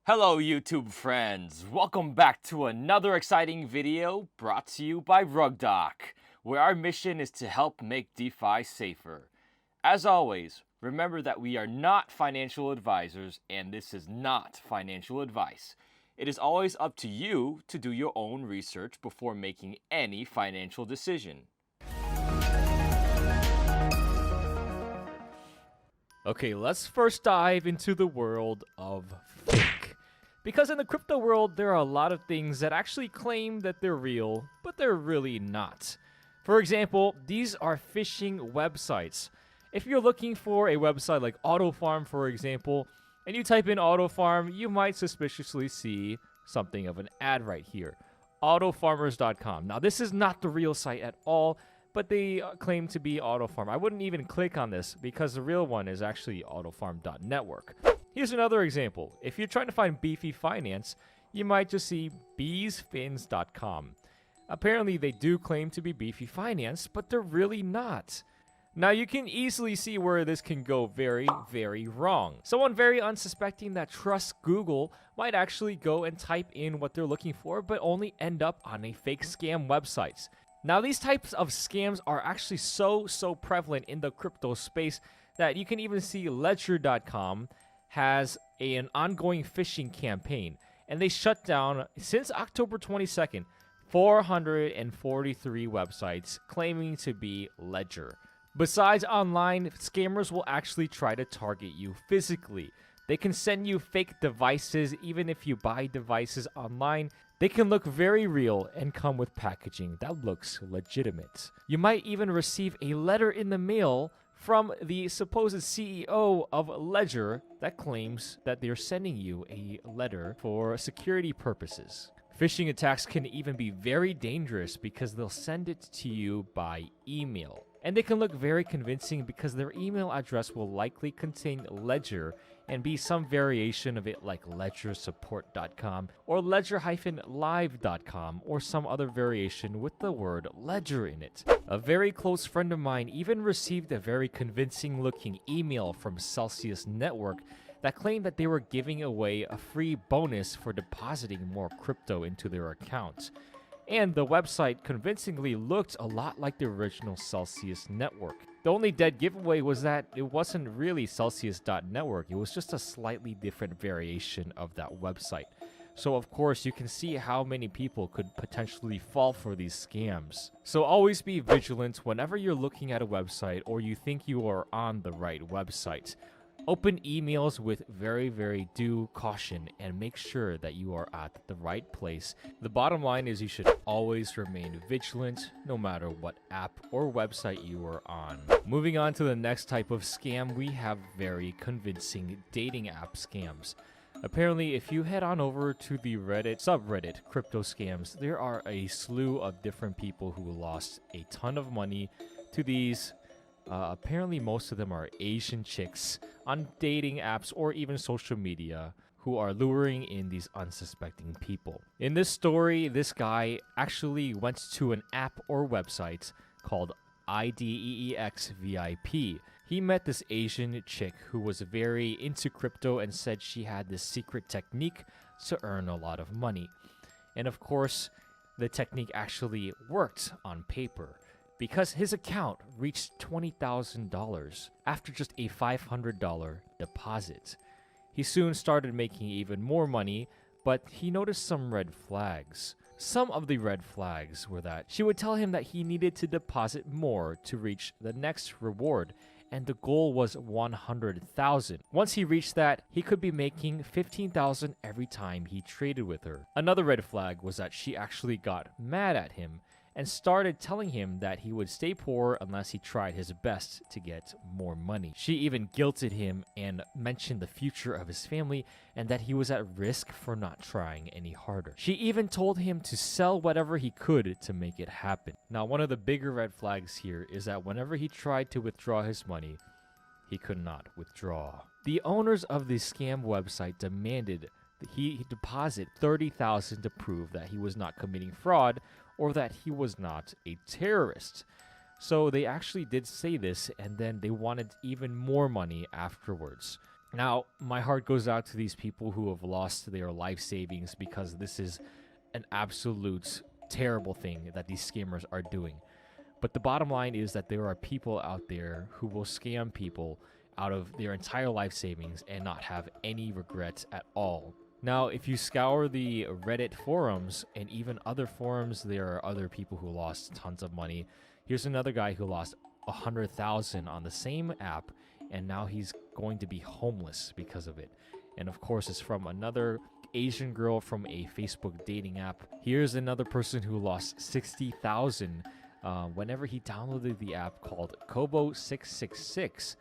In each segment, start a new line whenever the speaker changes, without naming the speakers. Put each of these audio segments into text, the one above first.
Hello YouTube friends, welcome back to another exciting video brought to you by RugDoc, where our mission is to help make DeFi safer. As always, remember that we are not financial advisors and this is not financial advice. It is always up to you to do your own research before making any financial decision. Okay, let's first dive into the world of fake. Because in the crypto world, there are a lot of things that actually claim that they're real, but they're really not. For example, these are phishing websites. If you're looking for a website like AutoFarm, for example, and you type in AutoFarm, you might suspiciously see something of an ad right here. Autofarmers.com. Now, this is not the real site at all, but they claim to be AutoFarm. I wouldn't even click on this because the real one is actually autofarm.network. Here's another example. If you're trying to find beefy finance, you might just see beesfins.com. Apparently, they do claim to be beefy finance, but they're really not. Now, you can easily see where this can go very, very wrong. Someone very unsuspecting that trusts Google might actually go and type in what they're looking for, but only end up on a fake scam website. Now, these types of scams are actually so prevalent in the crypto space that you can even see ledger.com has an ongoing phishing campaign, and they shut down, since October 22nd, 443 websites claiming to be Ledger. Besides online, scammers will actually try to target you physically. They can send you fake devices. Even if you buy devices online, they can look very real and come with packaging that looks legitimate. You might even receive a letter in the mail from the supposed CEO of Ledger that claims that they're sending you a letter for security purposes. Phishing attacks can even be very dangerous because they'll send it to you by email. And they can look very convincing because their email address will likely contain Ledger and be some variation of it like ledgersupport.com or ledger-live.com or some other variation with the word ledger in it. A very close friend of mine even received a very convincing looking email from Celsius Network that claimed that they were giving away a free bonus for depositing more crypto into their account. And the website convincingly looked a lot like the original Celsius Network. The only dead giveaway was that it wasn't really Celsius.network, it was just a slightly different variation of that website. So of course you can see how many people could potentially fall for these scams. So always be vigilant whenever you're looking at a website or you think you are on the right website. Open emails with very due caution and make sure that you are at the right place. The bottom line is you should always remain vigilant no matter what app or website you are on. Moving on to the next type of scam, we have very convincing dating app scams. Apparently, if you head on over to the Reddit subreddit crypto scams, there are a slew of different people who lost a ton of money to these. Apparently, most of them are Asian chicks on dating apps or even social media who are luring in these unsuspecting people. In this story, this guy actually went to an app or website called IDEEX VIP. He met this Asian chick who was very into crypto and said she had this secret technique to earn a lot of money. And of course, the technique actually worked on paper, because his account reached $20,000 after just a $500 deposit. He soon started making even more money, but he noticed some red flags. Some of the red flags were that she would tell him that he needed to deposit more to reach the next reward, and the goal was $100,000. Once he reached that, he could be making $15,000 every time he traded with her. Another red flag was that she actually got mad at him and started telling him that he would stay poor unless he tried his best to get more money. She even guilted him and mentioned the future of his family and that he was at risk for not trying any harder. She even told him to sell whatever he could to make it happen. Now, one of the bigger red flags here is that whenever he tried to withdraw his money, he could not withdraw. The owners of the scam website demanded that he deposit $30,000 to prove that he was not committing fraud or that he was not a terrorist. So they actually did say this, and then they wanted even more money afterwards. Now, my heart goes out to these people who have lost their life savings, because this is an absolute terrible thing that these scammers are doing. But the bottom line is that there are people out there who will scam people out of their entire life savings and not have any regrets at all. Now, if you scour the Reddit forums and even other forums, there are other people who lost tons of money. Here's another guy who lost 100,000 on the same app, and now he's going to be homeless because of it. And of course, it's from another Asian girl from a Facebook dating app. Here's another person who lost 60,000 whenever he downloaded the app called Kobo666.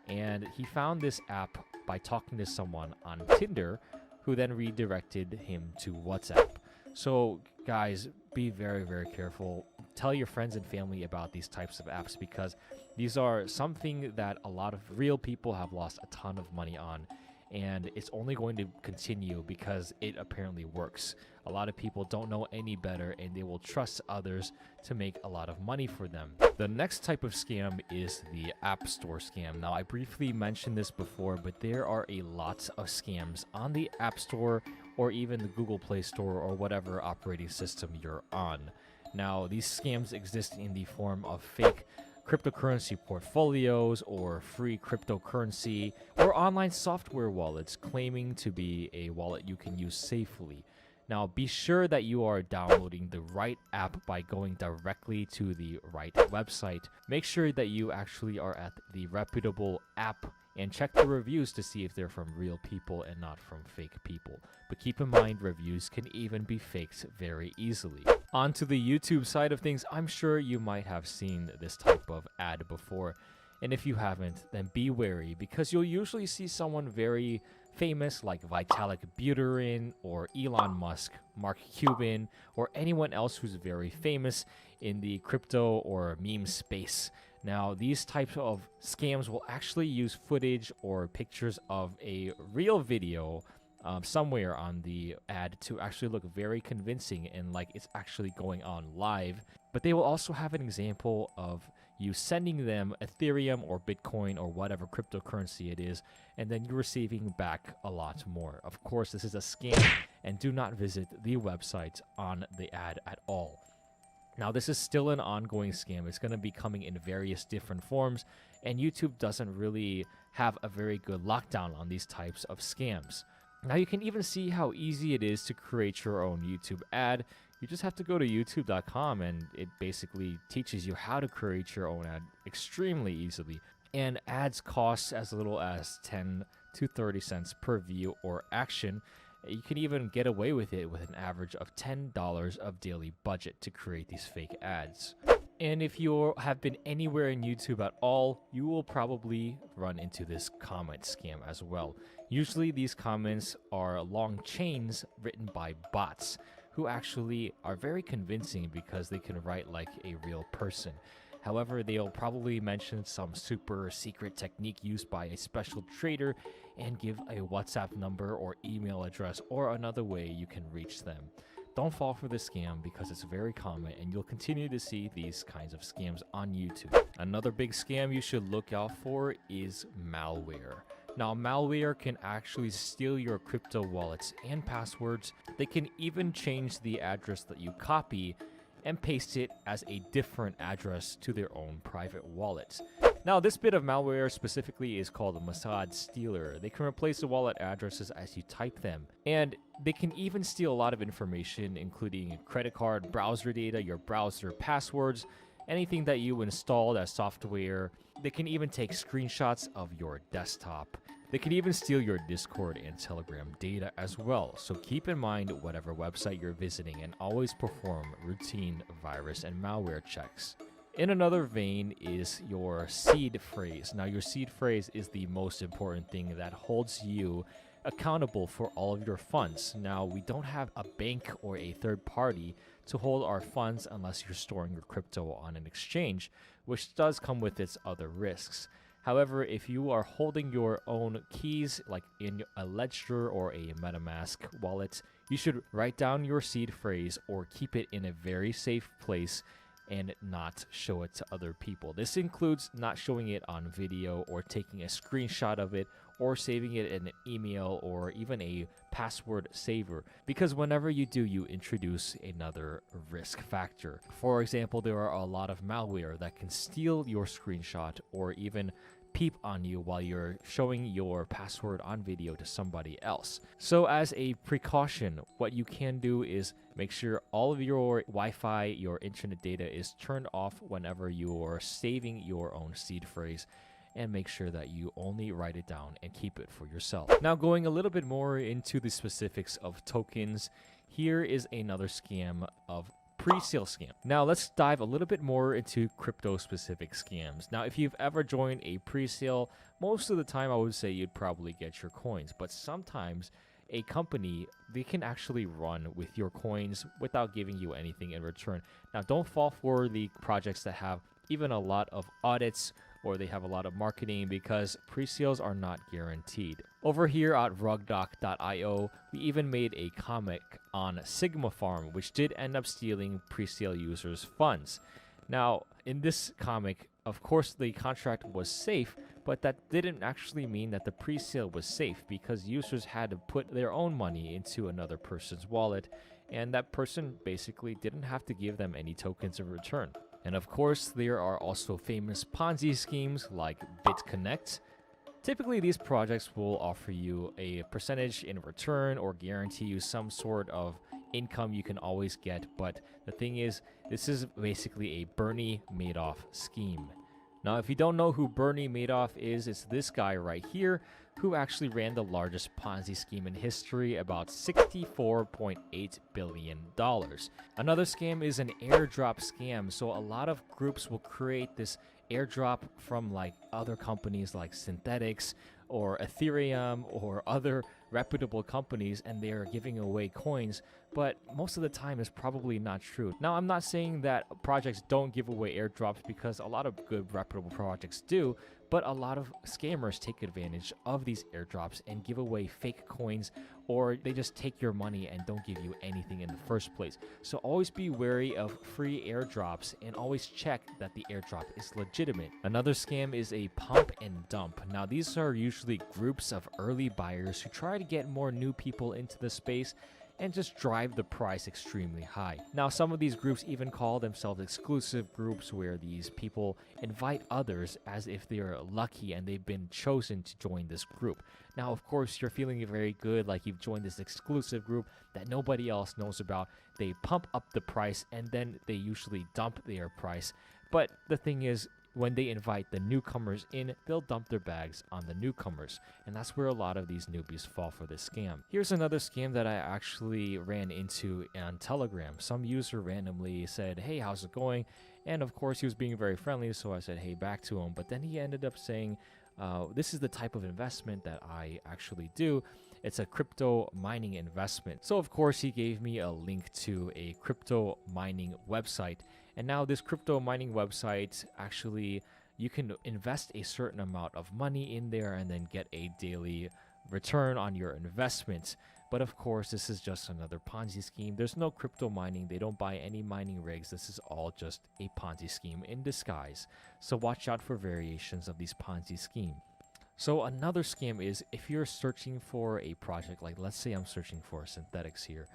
And he found this app by talking to someone on Tinder, who then redirected him to WhatsApp. So guys, be very, very careful. Tell your friends and family about these types of apps, because these are something that a lot of real people have lost a ton of money on. And it's only going to continue because it apparently works. A lot of people don't know any better, and they will trust others to make a lot of money for them. The next type of scam is the App Store scam. Now, I briefly mentioned this before, but there are a lot of scams on the App Store or even the Google Play Store or whatever operating system you're on. Now, these scams exist in the form of fake cryptocurrency portfolios or free cryptocurrency or online software wallets claiming to be a wallet you can use safely. Now, be sure that you are downloading the right app by going directly to the right website. Make sure that you actually are at the reputable app, and check the reviews to see if they're from real people and not from fake people. But keep in mind, reviews can even be faked very easily. On to the YouTube side of things, I'm sure you might have seen this type of ad before. And if you haven't, then be wary, because you'll usually see someone very famous like Vitalik Buterin or Elon Musk, Mark Cuban, or anyone else who's very famous in the crypto or meme space. Now, these types of scams will actually use footage or pictures of a real video somewhere on the ad to actually look very convincing and like it's actually going on live. But they will also have an example of you sending them Ethereum or Bitcoin or whatever cryptocurrency it is, and then you're receiving back a lot more. Of course, this is a scam, and do not visit the website on the ad at all. Now, this is still an ongoing scam. It's going to be coming in various different forms, and YouTube doesn't really have a very good lockdown on these types of scams. Now, you can even see how easy it is to create your own YouTube ad. You just have to go to youtube.com, and it basically teaches you how to create your own ad extremely easily. And ads cost as little as 10 to 30 cents per view or action. You can even get away with it with an average of $10 of daily budget to create these fake ads. And if you have been anywhere in YouTube at all, you will probably run into this comment scam as well. Usually these comments are long chains written by bots who actually are very convincing because they can write like a real person. However, they'll probably mention some super secret technique used by a special trader and give a WhatsApp number or email address or another way you can reach them. Don't fall for this scam because it's very common, and you'll continue to see these kinds of scams on YouTube. Another big scam you should look out for is malware. Now, malware can actually steal your crypto wallets and passwords. They can even change the address that you copy and paste it as a different address to their own private wallets. Now, this bit of malware specifically is called a Mossad Stealer. They can replace the wallet addresses as you type them, and they can even steal a lot of information, including credit card, browser data, your browser passwords, anything that you installed as software. They can even take screenshots of your desktop. They can even steal your Discord and Telegram data as well, so keep in mind whatever website you're visiting and always perform routine virus and malware checks. In another vein is your seed phrase. Now, your seed phrase is the most important thing that holds you accountable for all of your funds. Now, we don't have a bank or a third party to hold our funds unless you're storing your crypto on an exchange, which does come with its other risks. However, if you are holding your own keys, like in a Ledger or a MetaMask wallet, you should write down your seed phrase or keep it in a very safe place and not show it to other people. This includes not showing it on video or taking a screenshot of it or saving it in an email or even a password saver, because whenever you do, you introduce another risk factor. For example, there are a lot of malware that can steal your screenshot or even peep on you while you're showing your password on video to somebody else. So as a precaution, what you can do is make sure all of your Wi-Fi, your internet data is turned off whenever you are saving your own seed phrase, and make sure that you only write it down and keep it for yourself. Now, going a little bit more into the specifics of tokens, here is another scam of pre-sale scam. Now let's dive a little bit more into crypto specific scams. Now, if you've ever joined a pre-sale, most of the time I would say you'd probably get your coins, but sometimes a company, they can actually run with your coins without giving you anything in return. Now, don't fall for the projects that have even a lot of audits or they have a lot of marketing, because pre-sales are not guaranteed. Over here at RugDoc.io, we even made a comic on Sigma Farm, which did end up stealing pre-sale users' funds. Now, in this comic, of course, the contract was safe, but that didn't actually mean that the pre-sale was safe, because users had to put their own money into another person's wallet, and that person basically didn't have to give them any tokens in return. And of course, there are also famous Ponzi schemes like BitConnect. Typically, these projects will offer you a percentage in return or guarantee you some sort of income you can always get. But the thing is, this is basically a Bernie Madoff scheme. Now, if you don't know who Bernie Madoff is, it's this guy right here who actually ran the largest Ponzi scheme in history, about $64.8 billion. Another scam is an airdrop scam. So a lot of groups will create this airdrop from like other companies like Synthetics or Ethereum or other reputable companies, and they are giving away coins, but most of the time it's probably not true. Now, I'm not saying that projects don't give away airdrops, because a lot of good reputable projects do, but a lot of scammers take advantage of these airdrops and give away fake coins, or they just take your money and don't give you anything in the first place. So always be wary of free airdrops and always check that the airdrop is legitimate. Another scam is a pump and dump. Now, these are usually groups of early buyers who try to get more new people into the space and just drive the price extremely high. Now, some of these groups even call themselves exclusive groups, where these people invite others as if they are lucky and they've been chosen to join this group. Now, of course, you're feeling very good, like you've joined this exclusive group that nobody else knows about. They pump up the price and then they usually dump their price. But the thing is, when they invite the newcomers in, they'll dump their bags on the newcomers. And that's where a lot of these newbies fall for this scam. Here's another scam that I actually ran into on Telegram. Some user randomly said, "Hey, how's it going?" And of course, he was being very friendly, so I said, "Hey," back to him. But then he ended up saying, this is the type of investment that I actually do. It's a crypto mining investment. So of course, he gave me a link to a crypto mining website. And now this crypto mining website, actually, you can invest a certain amount of money in there and then get a daily return on your investment. But of course, this is just another Ponzi scheme. There's no crypto mining. They don't buy any mining rigs. This is all just a Ponzi scheme in disguise. So watch out for variations of these Ponzi scheme. So another scam is, if you're searching for a project, like let's say I'm searching for Synthetics here,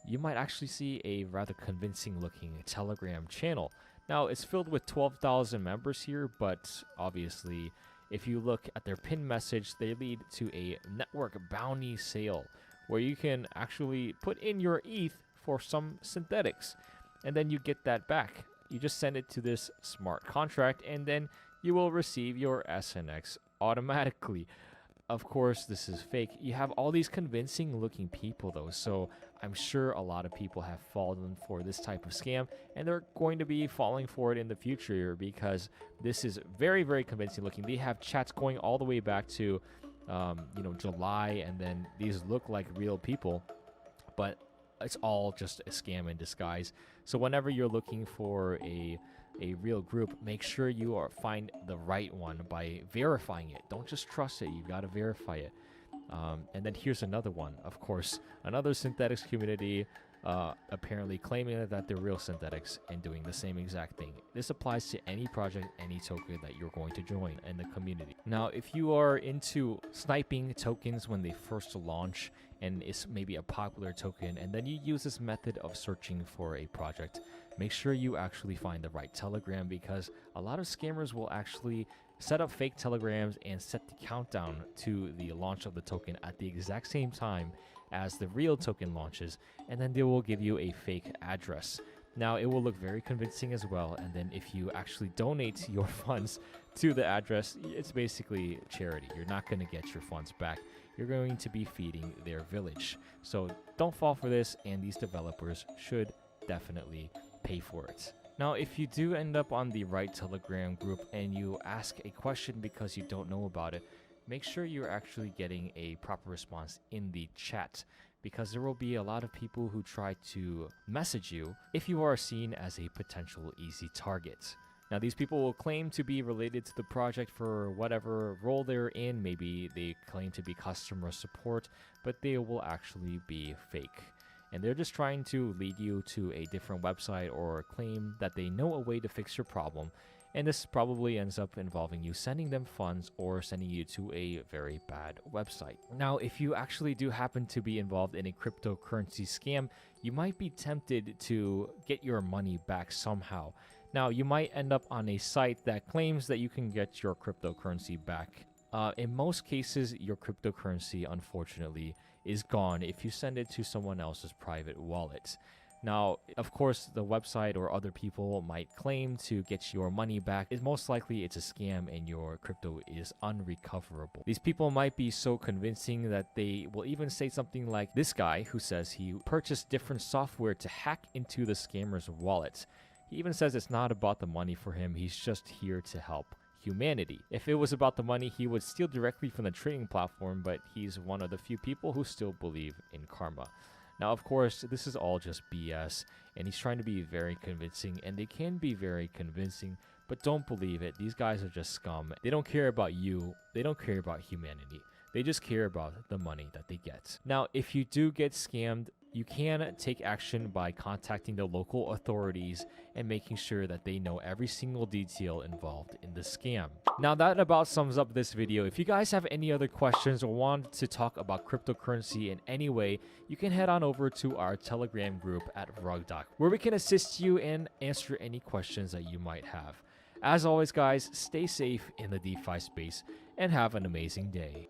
you might actually see a rather convincing looking Telegram channel. Now, it's filled with 12,000 members here, but obviously, if you look at their pinned message, they lead to a network bounty sale where you can actually put in your ETH for some Synthetics, and then you get that back. You just send it to this smart contract, and then you will receive your SNX automatically. Of course, this is fake. You have all these convincing looking people though, so I'm sure a lot of people have fallen for this type of scam, and they're going to be falling for it in the future, because this is very, very convincing looking. They have chats going all the way back to July, and then these look like real people, but it's all just a scam in disguise. So whenever you're looking for a real group, make sure you find the right one by verifying it. Don't just trust it. You've got to verify it. And then here's another one. Of course, another Synthetics community. apparently claiming that they're real synthetics and doing the same exact thing. This applies to any project, any token that you're going to join in the community. Now, if you are into sniping tokens when they first launch and it's maybe a popular token, and then you use this method of searching for a project, make sure you actually find the right Telegram, because a lot of scammers will actually set up fake telegrams and set the countdown to the launch of the token at the exact same time as the real token launches, and then they will give you a fake address. Now, it will look very convincing as well, and then if you actually donate your funds to the address, it's basically charity. You're not going to get your funds back. You're going to be feeding their village. So don't fall for this, and these developers should definitely pay for it. Now, if you do end up on the right Telegram group and you ask a question because you don't know about it, make sure you're actually getting a proper response in the chat, because there will be a lot of people who try to message you if you are seen as a potential easy target. Now, these people will claim to be related to the project for whatever role they're in. Maybe they claim to be customer support, but they will actually be fake. And they're just trying to lead you to a different website or claim that they know a way to fix your problem. And this probably ends up involving you sending them funds or sending you to a very bad website. Now, if you actually do happen to be involved in a cryptocurrency scam, you might be tempted to get your money back somehow. Now, you might end up on a site that claims that you can get your cryptocurrency back. In most cases, your cryptocurrency, unfortunately, is gone if you send it to someone else's private wallet. Now, of course, the website or other people might claim to get your money back. Most likely it's a scam and your crypto is unrecoverable. These people might be so convincing that they will even say something like this guy who says he purchased different software to hack into the scammer's wallet. He even says it's not about the money for him, he's just here to help humanity. If it was about the money, he would steal directly from the trading platform, but he's one of the few people who still believe in karma. Now, of course, this is all just BS, and he's trying to be very convincing, and they can be very convincing, but don't believe it. These guys are just scum. They don't care about you. They don't care about humanity. They just care about the money that they get. Now, if you do get scammed, you can take action by contacting the local authorities and making sure that they know every single detail involved in the scam. Now, that about sums up this video. If you guys have any other questions or want to talk about cryptocurrency in any way, you can head on over to our Telegram group at RugDoc, where we can assist you and answer any questions that you might have. As always, guys, stay safe in the DeFi space and have an amazing day.